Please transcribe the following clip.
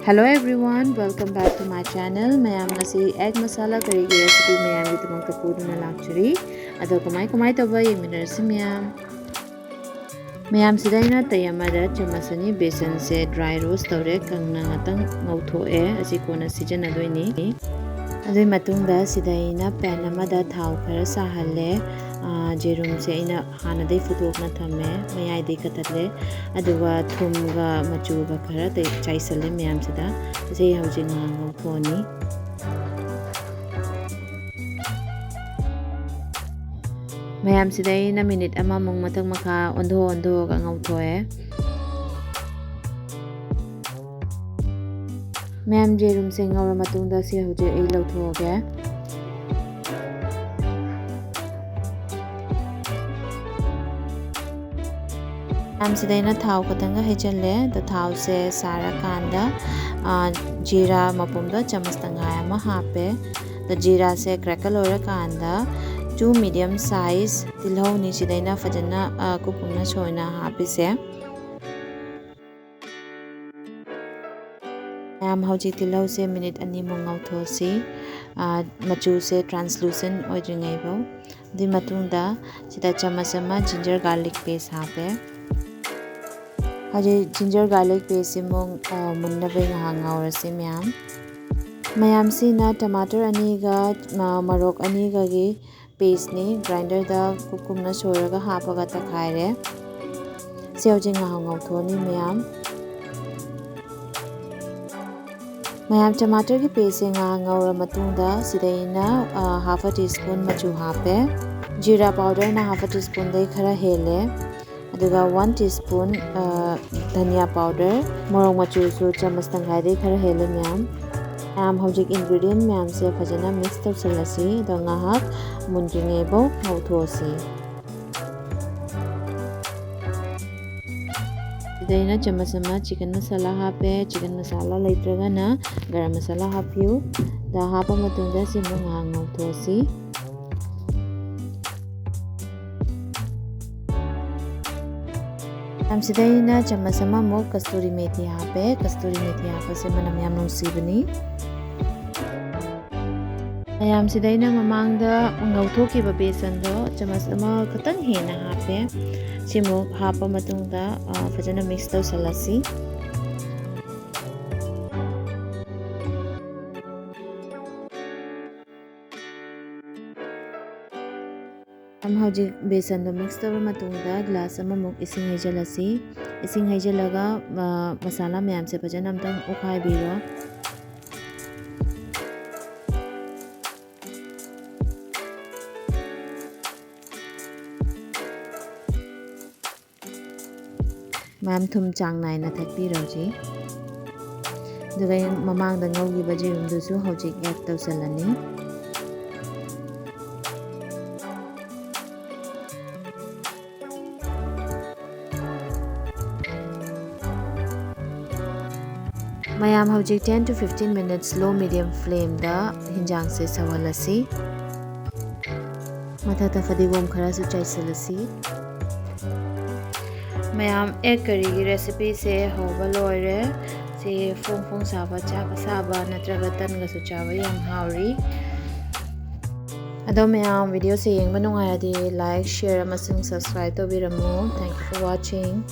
Hello everyone, welcome back to my channel. Mayam ngasi egg masala kari gi recipe mayam gi tamang ta puduna lakchari. Ado kamay taba yengminarsi mayam. Mayam sidaina tayamada chamasani besan se dry roast tawre kangna ngatang ngauthoe asi kona season adoini. Adoi matungda sidaina pan amada thau khara sahalle jerum se ina hanadai futukna thame mayai dei katatle aduga thumga machuga khara te chaisale mayam sida se hauji ngau thoni mayam sidai na minute ama mong matang makha ondo ga ngau thoe mayam jerum se ngawra matungda se hauji ei lau thoge mayam sidaina thau katanga hejale the thau se sara kanda jeera mapumda chamas tangai ama hape the jeera se crackle ora kanda 2 medium size tilhau ni sidaina fajana kupumna soina hape se mayam hauji tilhau se minute ani mongau thosi machu se translucent oidringai bo di matungda sida chamas ama ginger garlic paste hape Haji ginger garlic paste mong munna be ngawra se mayam si na tomato ani ga marok ani ga gi paste ni grinder da kukumna sora ga hapa ga ta khaire sew jing ngaw thoni mayam tomato gi paste ngawra matungda sidaina half a teaspoon machu hape jeera powder na half a teaspoon dai khara hele aduga 1 teaspoon dhania powder morong machu su chamas tangai dei khara hele mayam hojik ingredient mayam se phajana mix tawsalasi do ngahak mundringe bo ngawthosi sidaina chamas ama chicken masala hape chicken masala laitraga na garam masala hapiu da hapa matungda simu ngawthosi sidaina chamas ama mo kasturi methi hape se manam yam nungsibani mayam sidaina mamangda ngauthoki ba besan do chamas ama khatang hena hape simu hapa matungda fajana mix tawsalasi hauji besan do mix tawra matungda glass ama muk ising haijalasi masala mayam se phajana amtang ukhai biro mayam thum chang nai na thakpi roji duga mamang da ngaugi baji rum du su hauji add tawsalani mayam hojik 10 to 15 minutes low medium flame da hinjang se sawalasi mathata fadigom khara su chaisalasi mayam egg curry gi recipe se hoba loire se fong saba cha saba natraga tan ga su chawa yam hauri ado mayam video se yengba nungai adi like share amasung subscribe to biramu thank you for watching